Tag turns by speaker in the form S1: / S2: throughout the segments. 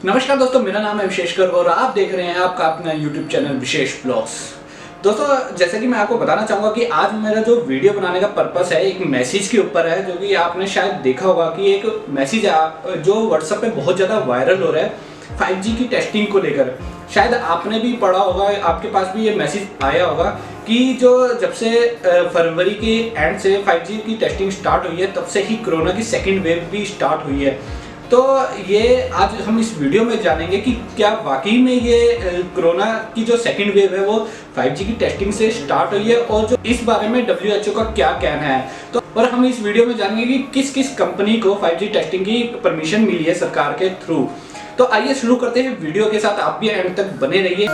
S1: नमस्कार दोस्तों, मेरा नाम है विशेषकर और आप देख रहे हैं आपका अपना YouTube चैनल विशेष ब्लॉग्स। दोस्तों, जैसे कि मैं आपको बताना चाहूँगा कि आज मेरा जो वीडियो बनाने का पर्पस है एक मैसेज के ऊपर है, जो कि आपने शायद देखा होगा कि एक मैसेज जो व्हाट्सएप पे बहुत ज़्यादा वायरल हो रहा है 5G की टेस्टिंग को लेकर। शायद आपने भी पढ़ा होगा, आपके पास भी ये मैसेज आया होगा कि जब से फरवरी के एंड से 5G की टेस्टिंग स्टार्ट हुई है, तब से ही कोरोना की सेकेंड वेव भी स्टार्ट हुई है। तो ये आज हम इस वीडियो में जानेंगे कि क्या वाकई में ये कोरोना की जो सेकेंड वेव है वो 5G की टेस्टिंग से स्टार्ट हुई है, और जो इस बारे में WHO का क्या कहना है। तो और हम इस वीडियो में जानेंगे कि किस किस कंपनी को 5G टेस्टिंग की परमिशन मिली है सरकार के थ्रू। तो आइए शुरू करते हैं वीडियो के साथ, आप भी एंड तक बने रहिए।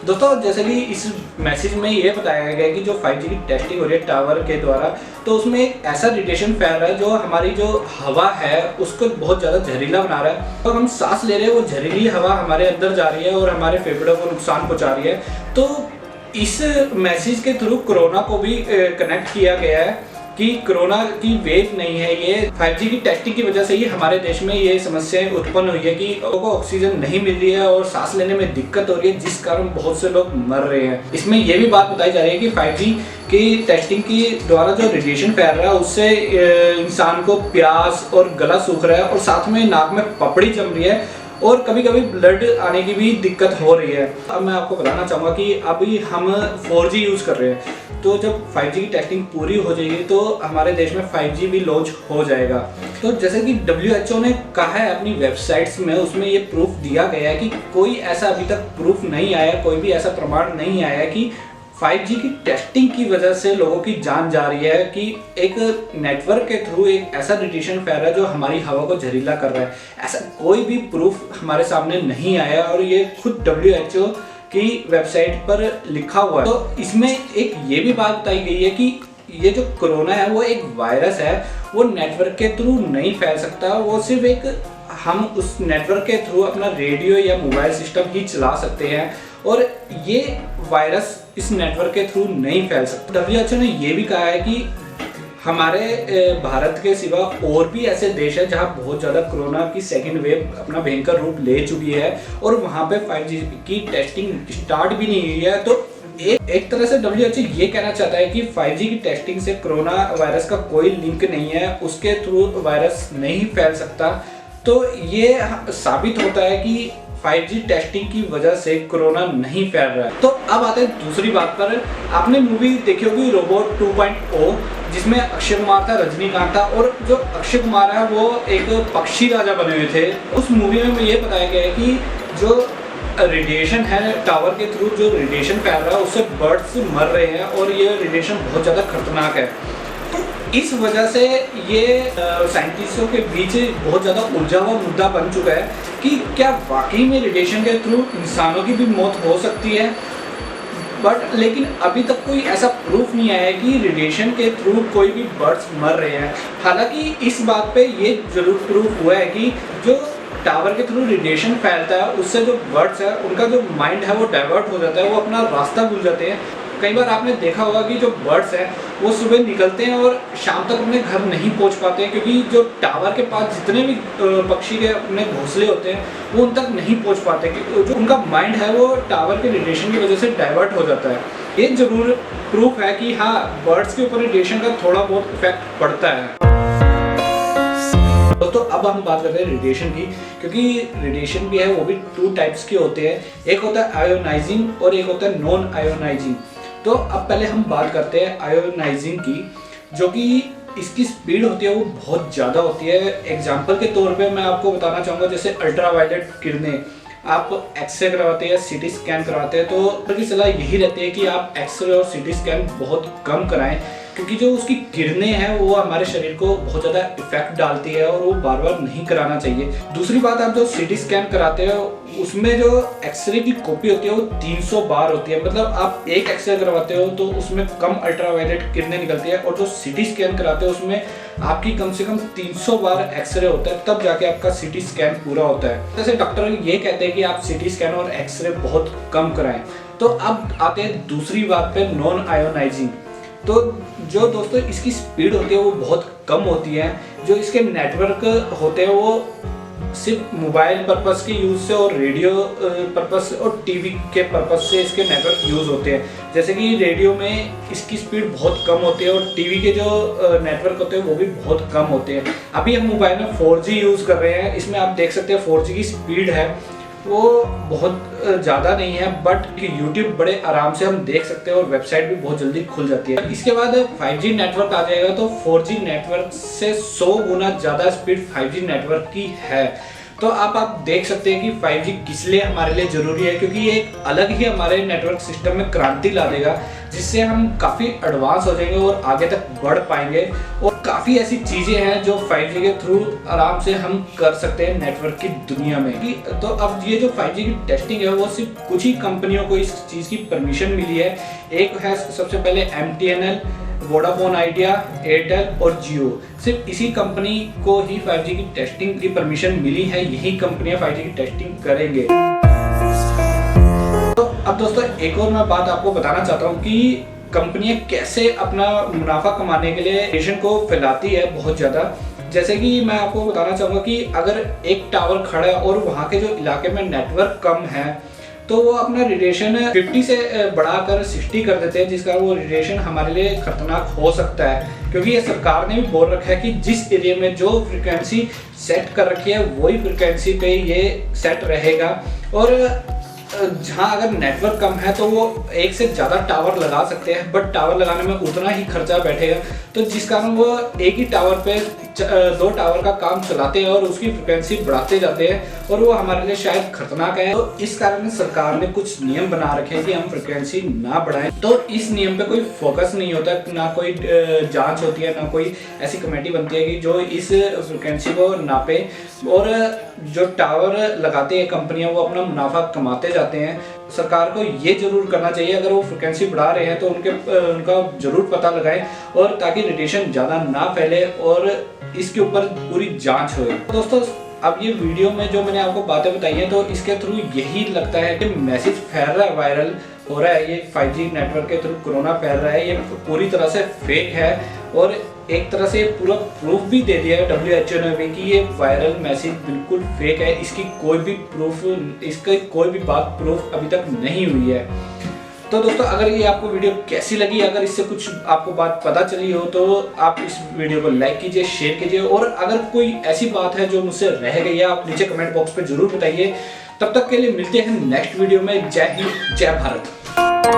S1: दोस्तों, जैसे कि इस मैसेज में ये बताया गया है कि जो 5G की टेस्टिंग हो रही है टावर के द्वारा, तो उसमें एक ऐसा रेडिएशन फैल रहा है जो हमारी जो हवा है उसको बहुत ज़्यादा जहरीला बना रहा है। तो हम सांस ले रहे हैं, वो जहरीली हवा हमारे अंदर जा रही है और हमारे फेफड़ों को नुकसान पहुंचा रही है। तो इस मैसेज के थ्रू कोरोना को भी कनेक्ट किया गया है कि कोरोना की वेव नहीं है, ये 5G की टेस्टिंग की वजह से ही हमारे देश में ये समस्याएं उत्पन्न हुई है कि लोगों को ऑक्सीजन नहीं मिल रही है और सांस लेने में दिक्कत हो रही है, जिस कारण बहुत से लोग मर रहे हैं। इसमें ये भी बात बताई जा रही है कि 5G की टेस्टिंग की द्वारा जो रेडिएशन फैल रहा है उससे इंसान को प्यास और गला सूख रहा है, और साथ में नाक में पपड़ी जम रही है और कभी कभी ब्लड आने की भी दिक्कत हो रही है। अब मैं आपको बताना चाहूँगा कि अभी हम 4G यूज़ कर रहे हैं, तो जब 5G की टेस्टिंग पूरी हो जाएगी तो हमारे देश में 5G भी लॉन्च हो जाएगा। तो जैसे कि WHO ने कहा है अपनी वेबसाइट्स में, उसमें ये प्रूफ दिया गया है कि कोई ऐसा अभी तक प्रूफ नहीं आया, कोई भी ऐसा प्रमाण नहीं आया कि 5G की टेस्टिंग की वजह से लोगों की जान जा रही है, कि एक नेटवर्क के थ्रू एक ऐसा रेडिएशन फैल रहा है जो हमारी हवा को जहरीला कर रहा है। ऐसा कोई भी प्रूफ हमारे सामने नहीं आया, और ये खुद WHO की वेबसाइट पर लिखा हुआ है। तो इसमें एक ये भी बात बताई गई है कि ये जो कोरोना है वो एक वायरस है, वो नेटवर्क के थ्रू नहीं फैल सकता, वो सिर्फ एक हम उस नेटवर्क के थ्रू अपना रेडियो या मोबाइल सिस्टम ही चला सकते हैं, और ये वायरस इस नेटवर्क के थ्रू नहीं फैल सकता। WHO ने ये भी कहा है कि हमारे भारत के सिवा और भी ऐसे देश हैं जहां बहुत ज़्यादा कोरोना की सेकेंड वेव अपना भयंकर रूप ले चुकी है, और वहां पे 5G की टेस्टिंग स्टार्ट भी नहीं हुई है। तो एक तरह से WHO ये कहना चाहता है कि 5G की टेस्टिंग से कोरोना वायरस का कोई लिंक नहीं है, उसके थ्रू वायरस नहीं फैल सकता। तो ये साबित होता है कि 5G टेस्टिंग की वजह से कोरोना नहीं फैल रहा है। तो अब आते हैं दूसरी बात पर। आपने मूवी देखी होगी रोबोट 2.0, जिसमें अक्षय कुमार था, रजनीकांत था, और जो अक्षय कुमार है वो एक पक्षी राजा बने हुए थे। उस मूवी में ये बताया गया है कि जो रेडिएशन है टावर के थ्रू, जो रेडिएशन फैल रहा है उससे बर्ड्स मर रहे हैं, और ये रेडिएशन बहुत ज़्यादा खतरनाक है। इस वजह से ये साइंटिस्टों के बीच बहुत ज़्यादा उलझा हुआ मुद्दा बन चुका है कि क्या वाकई में रेडिएशन के थ्रू इंसानों की भी मौत हो सकती है। लेकिन अभी तक कोई ऐसा प्रूफ नहीं आया है कि रेडिएशन के थ्रू कोई भी बर्ड्स मर रहे हैं। हालांकि इस बात पे ये जरूर प्रूफ हुआ है कि जो टावर के थ्रू रेडिएशन फैलता है उससे जो बर्ड्स है उनका जो माइंड है वो डाइवर्ट हो जाता है, वो अपना रास्ता भूल जाते हैं। कई बार आपने देखा होगा कि जो बर्ड्स हैं वो सुबह निकलते हैं और शाम तक अपने घर नहीं पहुंच पाते हैं, क्योंकि जो टावर के पास जितने भी पक्षी के अपने घोंसले होते हैं वो उन तक नहीं पहुंच पाते, कि जो उनका माइंड है वो टावर के रेडिएशन की वजह से डाइवर्ट हो जाता है। ये जरूर प्रूफ है कि हाँ, बर्ड्स के ऊपर रेडिएशन का थोड़ा बहुत इफेक्ट पड़ता है। तो अब हम बात करते हैं रेडिएशन की, क्योंकि रेडिएशन भी है वो भी 2 टाइप्स के होते हैं। एक होता है आयोनाइजिंग और एक होता है नॉन आयोनाइजिंग। तो अब पहले हम बात करते हैं आयोनाइजिंग की, जो कि इसकी स्पीड होती है वो बहुत ज़्यादा होती है। एग्जाम्पल के तौर पे मैं आपको बताना चाहूँगा, जैसे अल्ट्रावायलेट किरणें, आप एक्सरे करवाते हैं या सिटी स्कैन करवाते हैं, तो उनकी सलाह यही रहती है कि आप एक्सरे और सिटी स्कैन बहुत कम कराएं, क्योंकि जो उसकी किरणें हैं वो हमारे शरीर को बहुत ज़्यादा इफेक्ट डालती है, और वो बार बार नहीं कराना चाहिए। दूसरी बात, आप जो सिटी स्कैन कराते हो उसमें जो एक्सरे की कॉपी होती है वो 300 बार होती है। मतलब आप एक एक्सरे करवाते हो तो उसमें कम अल्ट्रावायलेट किरणें निकलती है, और जो सिटी स्कैन कराते हो उसमें आपकी कम से कम 300 बार एक्सरे होता है, तब जाके आपका सिटी स्कैन पूरा होता है। जैसे डॉक्टर ये कहते हैं कि आप सिटी स्कैन और एक्सरे बहुत कम कराएं। तो अब आते हैं दूसरी बात पे, नॉन आयोनाइजिंग। तो जो दोस्तों इसकी स्पीड होती है वो बहुत कम होती है, जो इसके नेटवर्क होते हैं वो सिर्फ मोबाइल पर्पस के यूज़ से और रेडियो पर्पस और टीवी के पर्पस से इसके नेटवर्क यूज़ होते हैं। जैसे कि रेडियो में इसकी स्पीड बहुत कम होती है और टीवी के जो नेटवर्क होते हैं वो भी बहुत कम होते हैं। अभी हम मोबाइल में 4G यूज़ कर रहे हैं, इसमें आप देख सकते हैं 4G की स्पीड है वो बहुत ज़्यादा नहीं है, बट YouTube बड़े आराम से हम देख सकते हैं और वेबसाइट भी बहुत जल्दी खुल जाती है। इसके बाद 5G नेटवर्क आ जाएगा तो 4G नेटवर्क से 100 गुना ज़्यादा स्पीड 5G नेटवर्क की है। तो आप देख सकते हैं कि 5G किस लिए हमारे लिए ज़रूरी है, क्योंकि ये एक अलग ही हमारे नेटवर्क सिस्टम में क्रांति ला देगा, जिससे हम काफ़ी एडवांस हो जाएंगे और आगे तक बढ़ पाएंगे। और काफ़ी ऐसी चीज़ें हैं जो 5G के थ्रू आराम से हम कर सकते हैं नेटवर्क की दुनिया में। तो अब ये जो 5G की टेस्टिंग है वो सिर्फ कुछ ही कंपनियों को इस चीज़ की परमिशन मिली है। एक है सबसे पहले MTNL, वोडाफोन आइडिया, एयरटेल और जियो। सिर्फ इसी कंपनी को ही 5G की टेस्टिंग की परमिशन मिली है, यही कंपनियां 5G की टेस्टिंग करेंगे। तो अब दोस्तों एक और मैं बात आपको बताना चाहता हूँ कि कंपनियां कैसे अपना मुनाफा कमाने के लिए रेडिएशन को फैलाती है बहुत ज़्यादा। जैसे कि मैं आपको बताना चाहूँगा कि अगर एक टावर खड़ा है और वहाँ के जो इलाके में नेटवर्क कम है तो वो अपना रेडिएशन 50 से बढ़ाकर 60 कर देते हैं, जिसका वो रेडिएशन हमारे लिए खतरनाक हो सकता है। क्योंकि ये सरकार ने भी बोल रखा है कि जिस एरिया में जो फ्रिक्वेंसी सेट कर रखी है वही फ्रिक्वेंसी पे ये सेट रहेगा। और जहाँ अगर नेटवर्क कम है तो वो एक से ज़्यादा टावर लगा सकते हैं, बट टावर लगाने में उतना ही खर्चा बैठेगा, तो जिस कारण वो एक ही टावर पे 2 टावर का काम चलाते हैं और उसकी फ्रिक्वेंसी बढ़ाते जाते हैं और वो हमारे लिए शायद खतरनाक है। तो इस कारण सरकार ने कुछ नियम बना रखे हैं कि हम फ्रिक्वेंसी ना बढ़ाएं। तो इस नियम पे कोई फोकस नहीं होता, ना कोई जांच होती है, ना कोई ऐसी कमेटी बनती है कि जो इस फ्रिक्वेंसी को नापे। और जो टावर लगाते हैं कंपनियां वो अपना मुनाफा कमाते जाते हैं। सरकार को ये जरूर करना चाहिए, अगर वो फ्रिक्वेंसी बढ़ा रहे हैं तो उनका जरूर पता लगाएं और ताकि रेडिएशन ज़्यादा ना फैले और इसके ऊपर पूरी जांच हो। दोस्तों अब ये वीडियो में जो मैंने आपको बातें बताई हैं तो इसके थ्रू यही लगता है कि मैसेज फैल रहा है, वायरल हो रहा है, ये 5G नेटवर्क के थ्रू कोरोना फैल रहा है, ये पूरी तरह से फेक है। और एक तरह से पूरा प्रूफ भी दे दिया है WHO ने भी कि ये वायरल मैसेज बिल्कुल फेक है, इसकी कोई भी बात प्रूफ अभी तक नहीं हुई है। तो दोस्तों अगर ये आपको वीडियो कैसी लगी, अगर इससे कुछ आपको बात पता चली हो तो आप इस वीडियो को लाइक कीजिए, शेयर कीजिए। और अगर कोई ऐसी बात है जो मुझसे रह गई है आप नीचे कमेंट बॉक्स पे जरूर बताइए। तब तक के लिए मिलते हैं नेक्स्ट वीडियो में। जय हिंद, जय भारत।